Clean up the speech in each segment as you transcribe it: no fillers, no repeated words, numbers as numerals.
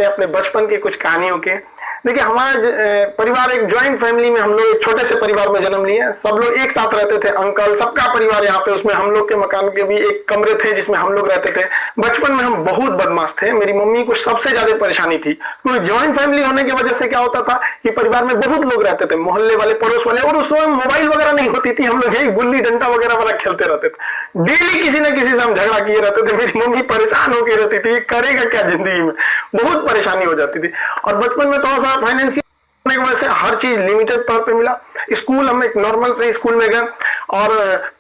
हैं अपने बचपन की कुछ कहानियों के। देखिए हमारा परिवार एक ज्वाइंट फैमिली में, हम लोग एक छोटे से परिवार में जन्म लिए, सब लोग एक साथ रहते थे, अंकल सबका परिवार यहाँ पे, उसमें हम लोग के मकान के भी एक कमरे थे जिसमें हम लोग रहते थे। बचपन में हम बहुत बदमाश थे, मेरी मम्मी को सबसे ज्यादा परेशानी थी क्योंकि ज्वाइंट फैमिली होने की वजह से क्या होता था कि परिवार में बहुत लोग रहते थे, मोहल्ले वाले, पड़ोस वाले, और उस समय मोबाइल वगैरह नहीं होती थी, हम लोग यही गुल्ली डंडा वगैरह वाला खेलते रहते थे। डेली किसी न किसी से हम झगड़ा किए रहते थे, मेरी मम्मी परेशान होकर रहती थी, ये करेगा क्या जिंदगी में, बहुत परेशानी हो जाती थी। और बचपन में थोड़ा सा फाइनेंशियल की वजह से हर चीज लिमिटेड तौर पे मिला। स्कूल हम एक नॉर्मल से स्कूल में गए और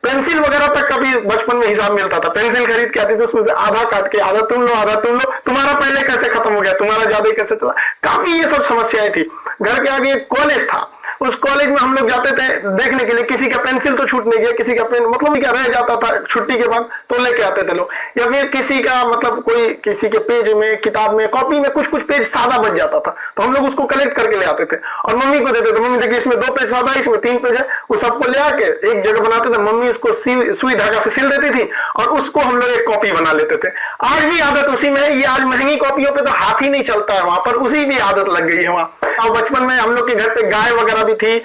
पेंसिल वगैरह तक का भी बचपन में हिसाब मिलता था। पेंसिल खरीद के आती थी, उसमें से आधा काट के आधा तुम लो, आधा तुम लो, तुम्हारा पहले कैसे खत्म हो गया, तुम्हारा ज्यादा कैसे चला, काफी ये सब समस्याएं थी। घर के आगे एक कॉलेज था, उस कॉलेज में हम लोग जाते थे देखने के लिए, किसी का पेंसिल तो छूट नहीं गया, किसी का पेन मतलब क्या रह जाता था छुट्टी के बाद तो लेके आते थे लोग, या फिर किसी का मतलब कोई किसी के पेज में, किताब में, कॉपी में कुछ कुछ पेज सादा बच जाता था तो हम लोग उसको कलेक्ट करके ले आते थे और मम्मी को देते थे। मम्मी देखिए इसमें 2 पेज सादा है, इसमें 3 पेज है, वो सबको ले आके एक जगह बनाते थे, मम्मी उसको सुई धागा से सिल देती थी और उसको हम लोग एक कॉपी बना लेते थे। आज भी आदत उसी में है, ये आज महंगी कॉपियों पे तो हाथ ही नहीं चलता है, वहां पर उसी भी आदत लग गई है वहां। और बचपन में हम लोग के घर पे गाय वगैरह भी थी,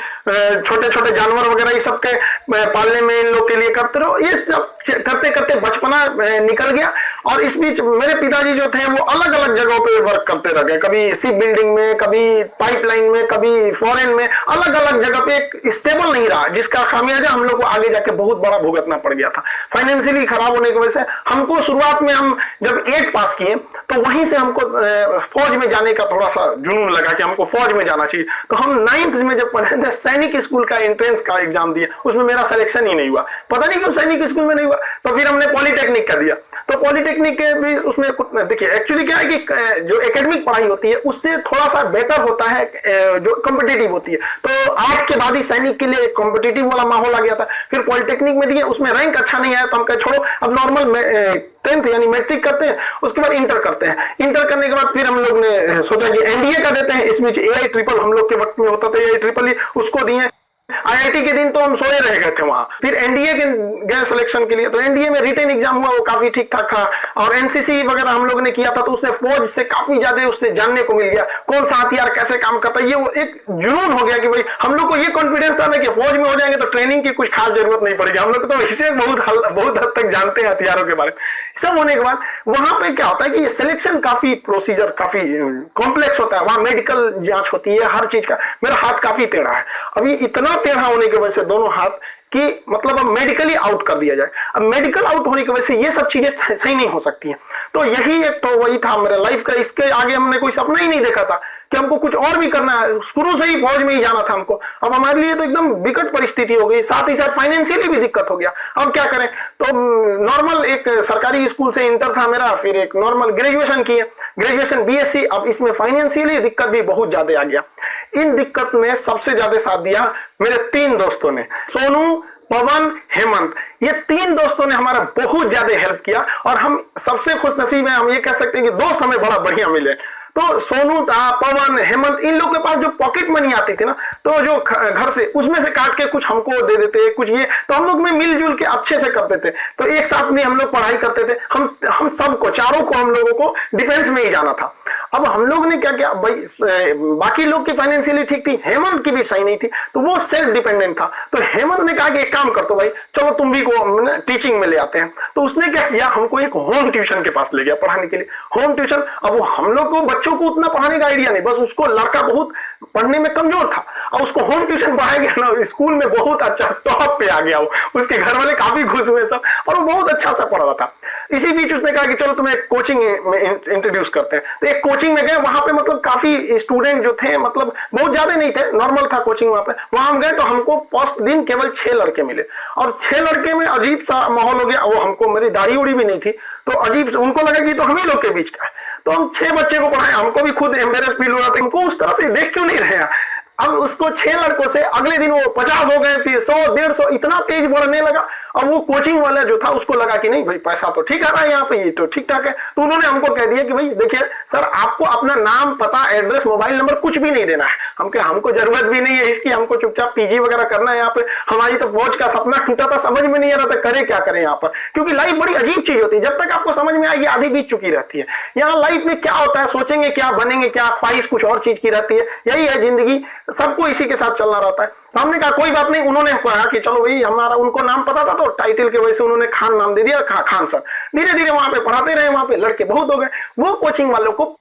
छोटे छोटे जानवर वगैरह, ये सब के पालने में इन लोग के लिए करते रहो, ये सब करते करते बचपना निकल गया। और इस बीच मेरे पिताजी जो थे वो अलग अलग जगहों पे वर्क करते रह गए, कभी शिप बिल्डिंग में, कभी पाइपलाइन में, कभी फॉरेन में, अलग अलग जगह पे, एक स्टेबल नहीं रहा, जिसका खामियाजा हम लोग को आगे जाके बहुत बड़ा भुगतना पड़ गया था। फाइनेंशियली खराब होने की वजह से हमको शुरुआत में, हम जब 8 पास किए तो वहीं से हमको फौज में जाने का थोड़ा सा जुनून लगा कि हमको फौज में जाना चाहिए। तो हम 9th में जब पढ़े थे, सैनिक स्कूल का एंट्रेंस का एग्जाम दिया, उसमें मेरा सिलेक्शन ही नहीं हुआ, पता नहीं क्यों सैनिक स्कूल में नहीं हुआ। तो फिर हमने पॉलिटेक्निक का दिया, तो पॉलिटेक्निक के भी उसमें देखिए एक्चुअली क्या है कि जो एकेडमिक पढ़ाई होती है उससे थोड़ा सा बेटर होता है जो कॉम्पिटिटिव होती है। तो 8 के बाद ही सैनिक के लिए कॉम्पिटिटिव वाला माहौल आ गया था। फिर पॉलिटेक्निक में दिए, उसमें रैंक अच्छा नहीं आया तो हम कहे छोड़ो, अब नॉर्मल 10th यानी मैट्रिक करते हैं, उसके बाद इंटर करते हैं। इंटर करने के बाद फिर हम लोग ने सोचा कि एनडीए का देते हैं, इसमें AI ट्रिपल हम लोग के वक्त में होता था, AI ट्रिपल ही उसको दिए। IIT के दिन तो हम सोए रह गए थे वहां। फिर एनडीए के गए सिलेक्शन के लिए, तो एनडीए में रिटन एग्जाम हुआ, वो काफी ठीक ठाक था। और एनसीसी वगैरह हम लोग ने किया था, तो उससे फौज से काफी ज्यादा उससे जानने को मिल गया, कौन सा हथियार कैसे काम करता है। ये वो एक जुनून हो गया कि भाई हम लोग को ये कॉन्फिडेंस था ना कि फौज में हो जाएंगे तो ट्रेनिंग की कुछ खास जरूरत नहीं पड़ेगी, हम लोग तो इसे बहुत हद तक जानते हैं हथियारों के बारे में। सब होने के बाद वहां पे क्या होता है कि सिलेक्शन काफी प्रोसीजर काफी कॉम्प्लेक्स होता है, वहां मेडिकल जांच होती है हर चीज का। मेरा हाथ काफी टेढ़ा है, अभी इतना टेढ़ा होने की वजह से दोनों हाथ कि मतलब अब मेडिकली आउट कर दिया जाए। अब मेडिकल आउट होने की वजह से ये सब चीजें सही नहीं हो सकती हैं। तो यही एक तो वही था मेरे लाइफ का, इसके आगे हमने कोई सपना ही नहीं देखा था कि हमको कुछ और भी करना है, शुरू से ही फौज में ही जाना था हमको। अब हमारे लिए तो एकदम विकट परिस्थिति हो गई, साथ ही साथ फाइनेंशियली भी दिक्कत हो गया। अब क्या करें, तो नॉर्मल एक सरकारी स्कूल से इंटर था मेरा, फिर एक नॉर्मल ग्रेजुएशन किए, ग्रेजुएशन BSc। अब इसमें फाइनेंशियली दिक्कत भी बहुत ज्यादा आ गया। इन दिक्कत में सबसे ज्यादा साथ दिया मेरे 3 दोस्तों ने, सोनू, पवन, हेमंत। ये 3 दोस्तों ने हमारा बहुत ज्यादा हेल्प किया और हम सबसे खुश नसीब है, हम ये कह सकते हैं कि दोस्त हमें बड़ा बढ़िया मिले। तो सोनू था, पवन, हेमंत, इन लोग के पास जो पॉकेट मनी आती थी ना, तो जो घर से उसमें से काट के कुछ हमको दे देते, कुछ ये, तो हम लोग में मिलजुल के अच्छे से करते थे। तो एक साथ में हम लोग पढ़ाई करते थे, हम सबको, चारों को, हम लोगों को डिफेंस में ही जाना था। अब हम लोग ने क्या किया भाई, बाकी लोग की फाइनेंशियली ठीक थी, हेमंत की भी सही नहीं थी, तो वो सेल्फ डिपेंडेंट था। तो हेमंत ने कहा कि एक काम कर दो भाई, चलो तुम भी को टीचिंग में ले आते हैं। तो उसने क्या किया, हमको एक होम ट्यूशन के पास ले गया पढ़ाने के लिए, होम ट्यूशन। अब वो हम लोग को बच्चों को उतना पढ़ाने का आइडिया नहीं, बस उसको लड़का बहुत पढ़ने में कमजोर था और उसको होम ट्यूशन पढ़ाया गया ना, स्कूल में बहुत अच्छा टॉप पे आ गया वो, उसके घर वाले काफी खुश हुए सब, और वो बहुत अच्छा सा पढ़ रहा था। इसी बीच उसने कहा कि चलो तुम्हें एक कोचिंग में इंट्रोड्यूस करते हैं। तो एक कोचिंग में गए, वहां पे मतलब काफी स्टूडेंट जो थे, मतलब बहुत ज्यादा नहीं थे, नॉर्मल था कोचिंग वहां पे। वहां हम गए तो हमको फर्स्ट दिन केवल 6 लड़के मिले और 6 लड़के में अजीब सा माहौल हो गया। वो हमको, मेरी दाढ़ी उड़ी भी नहीं थी, तो अजीब, उनको लगा कि तो हम ही लोग के बीच का है। तो हम 6 बच्चे को पढ़ाए, हमको भी खुद एम्बेरस फील हो रहा था, इनको उस तरह से देख क्यों नहीं रहे हैं। अब उसको 6 लड़कों से अगले दिन वो 50 हो गए, फिर 100 150, इतना तेज बढ़ने लगा। अब वो कोचिंग वाला जो था उसको लगा कि नहीं भाई पैसा तो ठीक आ रहा है यहाँ पे, ये तो ठीक ठाक है। तो उन्होंने हमको कह दिया कि भाई देखिए सर, आपको अपना नाम, पता, एड्रेस, मोबाइल नंबर कुछ भी नहीं देना है। हमको जरूरत भी नहीं है इसकी, हमको चुपचाप पीजी वगैरह करना है यहाँ पे। हमारी तो फौज का सपना टूटा था, समझ में नहीं आ रहा था करे क्या करें यहाँ पर, क्योंकि लाइफ बड़ी अजीब चीज होती है। जब तक आपको समझ में आएगी आधी बीत चुकी रहती है। यहाँ लाइफ में क्या होता है, सोचेंगे क्या, बनेंगे क्या, ख्वाहिश कुछ और चीज की रहती है। यही है जिंदगी, सबको इसी के साथ चलना रहता है। तो हमने कहा कोई बात नहीं। उन्होंने कहा कि चलो भाई, हमारा उनको नाम पता था तो टाइटल के वजह से उन्होंने खान नाम दे दिया, खान सर। धीरे धीरे वहां पे पढ़ाते रहे, वहां पे लड़के बहुत हो गए। वो कोचिंग वालों को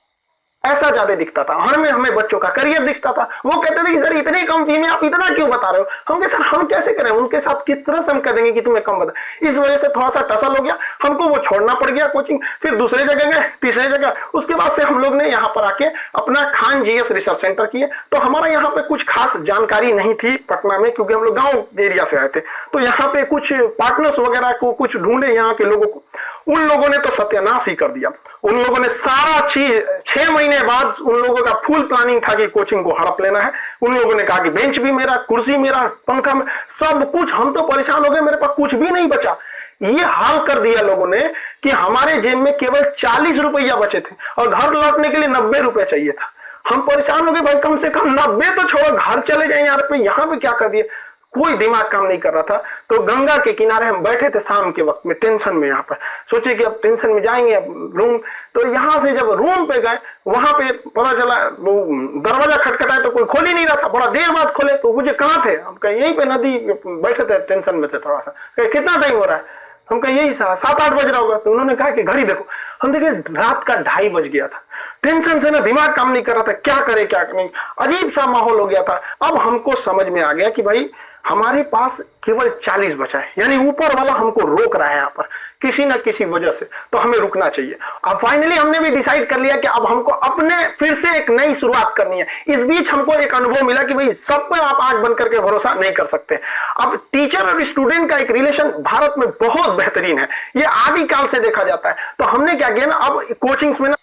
ऐसा ज्यादा दिखता था, हमें बच्चों का करियर दिखता था। वो कहते थे कि सर इतने कम फी में आप इतना क्यों बता रहे हो। हम कहे सर हम कैसे करें, उनके साथ किस तरह से हम कह देंगे कि तुम्हें कम बता। इस वजह से थोड़ा सा टसल हो गया, हमको वो छोड़ना पड़ गया कोचिंग। फिर दूसरे जगह गए, तीसरे जगह। उसके बाद से हम लोग ने यहाँ पर आके अपना खान जीएस रिसर्च सेंटर किए। तो हमारा यहाँ पे कुछ खास जानकारी नहीं थी पटना में, क्योंकि हम लोग गाँव एरिया से आए थे। तो यहाँ पे कुछ पार्टनर्स वगैरह को कुछ ढूंढे यहाँ के लोगों को। उन लोगों ने तो सत्यानाश ही कर दिया। उन लोगों ने सारा चीज 6 महीने बाद उन लोगों का फुल प्लानिंग था कि कोचिंग को हड़प लेना है। उन लोगों ने कहा कि बेंच भी मेरा, कुर्सी मेरा, पंखा में, सब कुछ। हम तो परेशान हो गए, मेरे पास कुछ भी नहीं बचा। ये हाल कर दिया लोगों ने कि हमारे जेब में केवल 40 रुपया बचे थे और घर लौटने के लिए 90 रुपए चाहिए था। हम परेशान हो गए, भाई कम से कम 90 तो छोड़ो, घर चले जाए यार पे, यहाँ पे क्या कर दिए। कोई दिमाग काम नहीं कर रहा था। तो गंगा के किनारे हम बैठे थे शाम के वक्त में, टेंशन में। यहाँ पर सोचे कि अब टेंशन में जाएंगे अब रूम। तो यहाँ से जब रूम पे गए, वहां पे पता चला वो दरवाजा खटखटाए तो कोई खोल ही नहीं रहा था। बड़ा देर बाद खोले तो मुझे कहाँ थे, हम कहे यहीं पे नदी बैठे थे, टेंशन में थे थोड़ा सा। कहे कितना टाइम हो रहा है, हम कहे यही 7-8 बज रहा होगा। तो उन्होंने कहा कि घड़ी देखो। हम देखे रात का 2:30 बज गया था। टेंशन से ना दिमाग काम नहीं कर रहा था, क्या करे क्या नहीं, अजीब सा माहौल हो गया था। अब हमको समझ में आ गया कि भाई हमारे पास केवल 40 बचा है, यानी ऊपर वाला हमको रोक रहा है यहाँ पर किसी न किसी वजह से, तो हमें रुकना चाहिए। अब फाइनली हमने भी डिसाइड कर लिया कि अब हमको अपने फिर से एक नई शुरुआत करनी है। इस बीच हमको एक अनुभव मिला कि भाई सब पे आप आंख बंद करके भरोसा नहीं कर सकते। अब टीचर और स्टूडेंट का एक रिलेशन भारत में बहुत बेहतरीन है, ये आदिकाल से देखा जाता है। तो हमने क्या किया ना, अब कोचिंग्स में ना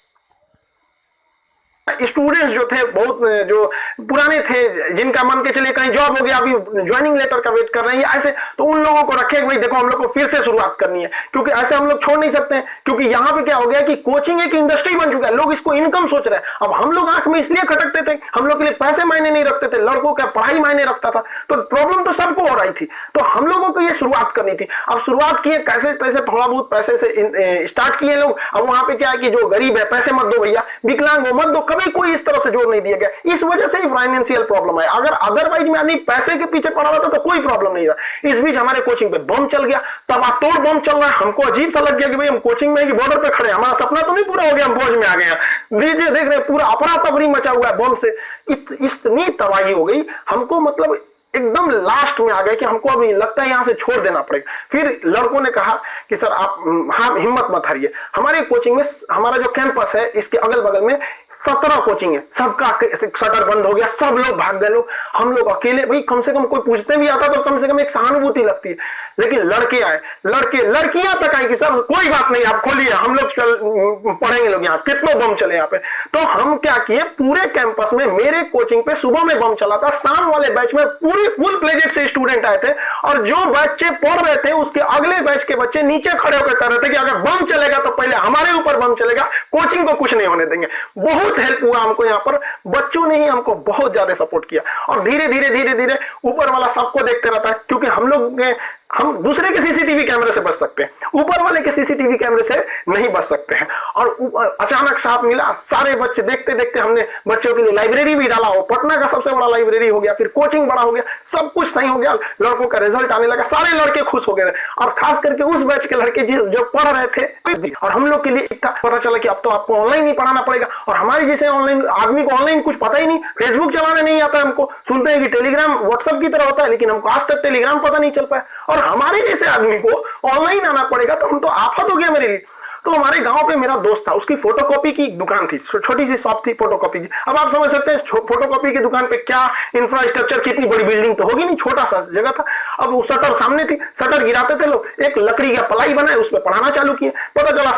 स्टूडेंट्स जो थे, बहुत जो पुराने थे, जिनका मन के चलिए कहीं जॉब हो गया, अभी ज्वाइनिंग लेटर का वेट कर रहे हैं ऐसे, तो उन लोगों को रखे भाई देखो हम लोग को फिर से शुरुआत करनी है, क्योंकि ऐसे हम लोग छोड़ नहीं सकते हैं। क्योंकि यहाँ पे क्या हो गया कि कोचिंग एक इंडस्ट्री बन चुका है, लोग इसको इनकम सोच रहे हैं। अब हम लोग आंख में इसलिए खटकते थे, हम लोग के लिए पैसे मायने नहीं रखते थे, लड़कों का पढ़ाई मायने रखता था। तो प्रॉब्लम तो सबको हो रही थी, तो हम लोगों को ये शुरुआत करनी थी। अब शुरुआत किए कैसे तैसे, थोड़ा बहुत पैसे से स्टार्ट किए लोग। अब वहां पे क्या है कि जो गरीब है पैसे मत दो भैया, विकलांग हो मत दो, कभी कोई इस तरह से जोर नहीं दिया गया। इस वजह से ही फाइनेंशियल प्रॉब्लम है। अगर अदरवाइज में आदमी पैसे के पीछे पड़ा रहता तो कोई प्रॉब्लम नहीं था। इस बीच हमारे कोचिंग पे बम चल गया, तबातोड़ बम चल रहा है। हमको अजीब सा लग गया कि भाई हम कोचिंग में बॉर्डर पे खड़े, हमारा सपना तो नहीं पूरा हो गया, हम फौज में आ गए। दीजिए देख रहे पूरा अपना तबरी मचा हुआ है बम से। इतनी तबाही हो गई, हमको मतलब एकदम लास्ट में आ गए कि हमको अभी लगता है यहां से छोड़ देना पड़ेगा। फिर लड़कों ने कहा कि सर आप हाँ हिम्मत मत हारिए। हमारे कोचिंग में, हमारा जो कैंपस है इसके अगल बगल में 17 कोचिंग है, सबका शटर बंद हो गया, सब लोग भाग गए। लोग हम लोग अकेले, भाई कम से कम कोई पूछते भी आता तो कम से कम एक सहानुभूति लगती है। लेकिन लड़के आए, लड़कियां तक आई कि सर कोई बात नहीं आप खोलिए, हम लोग पढ़ेंगे लोग, यहाँ कितनों बम चले यहाँ पे। तो हम क्या किए, पूरे कैंपस में मेरे कोचिंग पे सुबह में बम चला था, शाम वाले बैच में पूरी फुल प्लेजेड से स्टूडेंट आए थे। और जो बच्चे पढ़ रहे थे उसके अगले बैच के बच्चे नीचे खड़े होकर कह रहे थे कि अगर बम चलेगा तो पहले हमारे ऊपर बम चलेगा, कोचिंग को कुछ नहीं होने देंगे। बहुत हेल्प हुआ हमको यहाँ पर, बच्चों ने ही हमको बहुत ज्यादा सपोर्ट किया। और धीरे धीरे ऊपर वाला सबको देखते रहता है, क्योंकि हम दूसरे के सीसीटीवी कैमरे से बच सकते हैं, ऊपर वाले के सीसीटीवी कैमरे से नहीं बच सकते हैं। और अचानक साथ मिला, सारे बच्चे देखते देखते हमने बच्चों के लिए लाइब्रेरी भी डाला, हो पटना का सबसे बड़ा लाइब्रेरी हो गया, फिर कोचिंग बड़ा हो गया, सब कुछ सही हो गया। लड़कों का रिजल्ट आने लगा, सारे लड़के खुश हो गए। और खास करके उस बैच के लड़के जो पढ़ रहे थे, और हम लोग के लिए था, पता चला कि अब तो आपको ऑनलाइन ही पढ़ाना पड़ेगा। और हमारे जैसे ऑनलाइन आदमी को ऑनलाइन कुछ पता ही नहीं, फेसबुक चलाने नहीं आता हमको, सुनते हैं कि टेलीग्राम व्हाट्सएप की तरह होता है, लेकिन हमको आज तक टेलीग्राम पता नहीं चल पाया। और हमारे जैसे आदमी को ऑनलाइन आना पड़ेगा, तो हम तो आफत हो गया मेरे लिए। तो हमारे गांव पे मेरा दोस्त था, उसकी फोटोकॉपी की दुकान थी, छोटी सी शॉप थी फोटोकॉपी की। अब आप समझ सकते हैं फोटोकॉपी की दुकान पे क्या इंफ्रास्ट्रक्चर, कितनी बड़ी बिल्डिंग तो होगी नहीं, छोटा सा जगह था। अब वो शटर सामने थी, शटर गिराते थे लोग, एक लकड़ी का पलाई बनाए उसमें पढ़ाना चालू किए। पता चला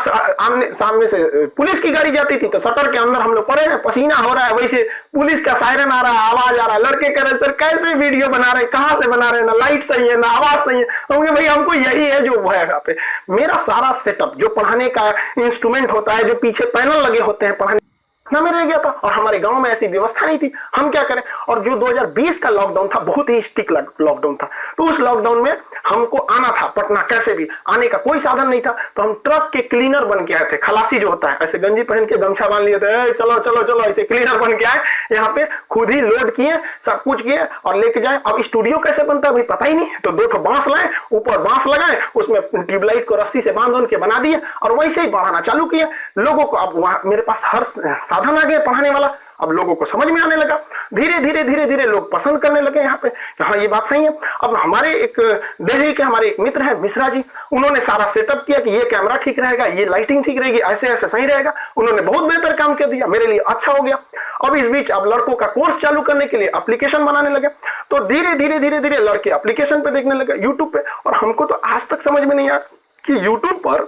आमने सामने से पुलिस की गाड़ी जाती थी, तो शटर के अंदर हम लोग पड़े हैं, पसीना हो रहा है, वैसे पुलिस का सायरन आ रहा है, आवाज आ रहा है। लड़के कह रहे सर कैसे वीडियो बना रहे, कहां से बना रहे, ना लाइट सही है ना आवाज सही है। हम भाई हमको यही है जो है यहाँ पे। मेरा सारा सेटअप जो पढ़ाने का इंस्ट्रूमेंट होता है, जो पीछे पैनल लगे होते हैं पढ़ाने ना, में रह गया था। और हमारे गांव में ऐसी व्यवस्था नहीं थी, हम क्या करें। और जो 2020 का लॉकडाउन था, बहुत ही स्ट्रिक्ट लॉकडाउन था, तो उस लॉकडाउन में हमको आना था पटना, कैसे भी आने का कोई साधन नहीं था। तो हम ट्रक के क्लीनर बन के आए थे, खलासी जो होता है, ऐसे गंजी पहन के गमछा बांध लिए थे, चलो चलो चलो, ऐसे क्लीनर बन के आए यहाँ पे, खुद ही लोड किए, सब कुछ किए और लेके जाए। अब स्टूडियो कैसे बनता है भाई पता ही नहीं, तो 2 ठो बांस लाए, ऊपर बांस लगाए, उसमें ट्यूबलाइट को रस्सी से बांध के बना दिए और वैसे ही पढ़ाना चालू किए लोगों को। अब वहां मेरे पास हर साधन आ गया पढ़ाने वाला, अब लोगों को समझ में आने लगा, धीरे धीरे धीरे धीरे लोग पसंद करने लगे यहाँ पे कि हाँ ये बात सही है। अब हमारे एक दिल्ली के हमारे एक मित्र है मिश्रा जी, उन्होंने सारा सेटअप किया कि ये कैमरा ठीक रहेगा, ये लाइटिंग ठीक रहेगी, ऐसे ऐसे सही रहेगा। उन्होंने बहुत बेहतर काम कर दिया, मेरे लिए अच्छा हो गया। अब इस बीच अब लड़कों का कोर्स चालू करने के लिए एप्लीकेशन बनाने लगे, तो धीरे धीरे धीरे धीरे लड़के एप्लीकेशन पे देखने लगे यूट्यूब पे। और हमको तो आज तक समझ में नहीं आया कि यूट्यूब पर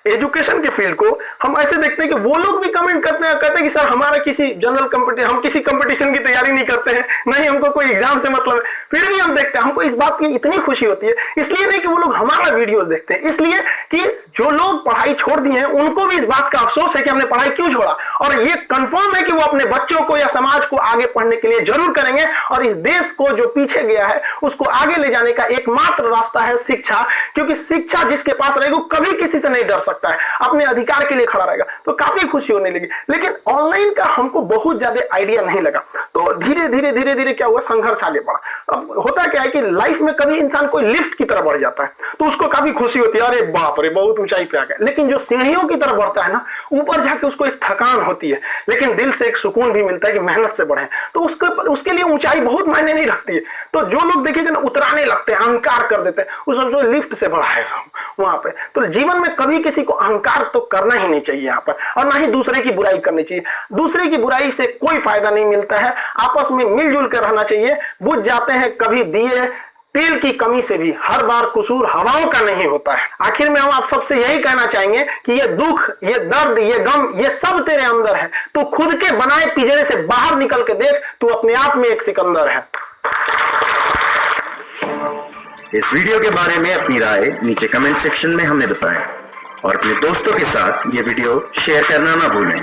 एजुकेशन के फील्ड को हम ऐसे देखते हैं कि वो लोग भी कमेंट करते हैं कि सर हमारा किसी जनरल कंपटीशन, हम किसी कंपटीशन की तैयारी नहीं करते हैं, नहीं हमको कोई एग्जाम से मतलब है, फिर भी हम देखते हैं। हमको इस बात की इतनी खुशी होती है, इसलिए नहीं कि वो लोग हमारा वीडियोस देखते हैं, इसलिए कि जो लोग पढ़ाई छोड़ दिए हैं उनको भी इस बात का अफसोस है कि हमने पढ़ाई क्यों छोड़ा। और ये कंफर्म है कि वो अपने बच्चों को या समाज को आगे पढ़ने के लिए जरूर करेंगे। और इस देश को जो पीछे गया है उसको आगे ले जाने का एकमात्र रास्ता है शिक्षा, क्योंकि शिक्षा जिसके पास रहेगी कभी किसी से नहीं डर सकता है, अपने अधिकार के लिए खड़ा रहेगा। तो काफी खुशी होने लगी। लेकिन ऑनलाइन का हमको बहुत ज्यादा आइडिया नहीं लगा, तो धीरे धीरे धीरे धीरे क्या हुआ, संघर्ष आगे बढ़ा। अब होता क्या है कि लाइफ में कभी इंसान कोई लिफ्ट की तरफ बढ़ जाता है तो उसको काफी खुशी होती है, अरे बाप रे बहुत ऊंचाई पे आ गया। लेकिन जो सीढ़ियों की तरफ बढ़ता है ना, ऊपर जाके उसको एक थकान होती है, लेकिन दिल से एक सुकून भी मिलता है कि मेहनत से बढ़े, तो उसके लिए ऊंचाई बहुत मायने नहीं रखती है। तो जो लोग देखेंगे ना उतराने लगते हैं, अहंकार कर देते हैं, उस सबसे लिफ्ट से बढ़ा है सब वहां पे। तो जीवन में कभी किसी को अहंकार तो करना ही नहीं चाहिए यहाँ पर, और ना ही दूसरे की बुराई करनी चाहिए। दूसरे की बुराई से कोई फायदा नहीं मिलता है, आपस में मिलजुल कर रहना चाहिए। बुझ जाते हैं कभी दिए तेल की कमी से भी, हर बार कसूर हवाओं का नहीं होता है। आखिर में हम आप सबसे यही कहना चाहेंगे कि ये दुख, ये दर्द, ये गम, ये सब तेरे अंदर है। तू खुद के बनाए पिंजरे से बाहर निकल के देख, तू अपने आप में एक सिकंदर है। इस वीडियो के बारे में अपनी राय नीचे कमेंट सेक्शन में हमें बताएं और अपने दोस्तों के साथ ये वीडियो शेयर करना ना भूलें।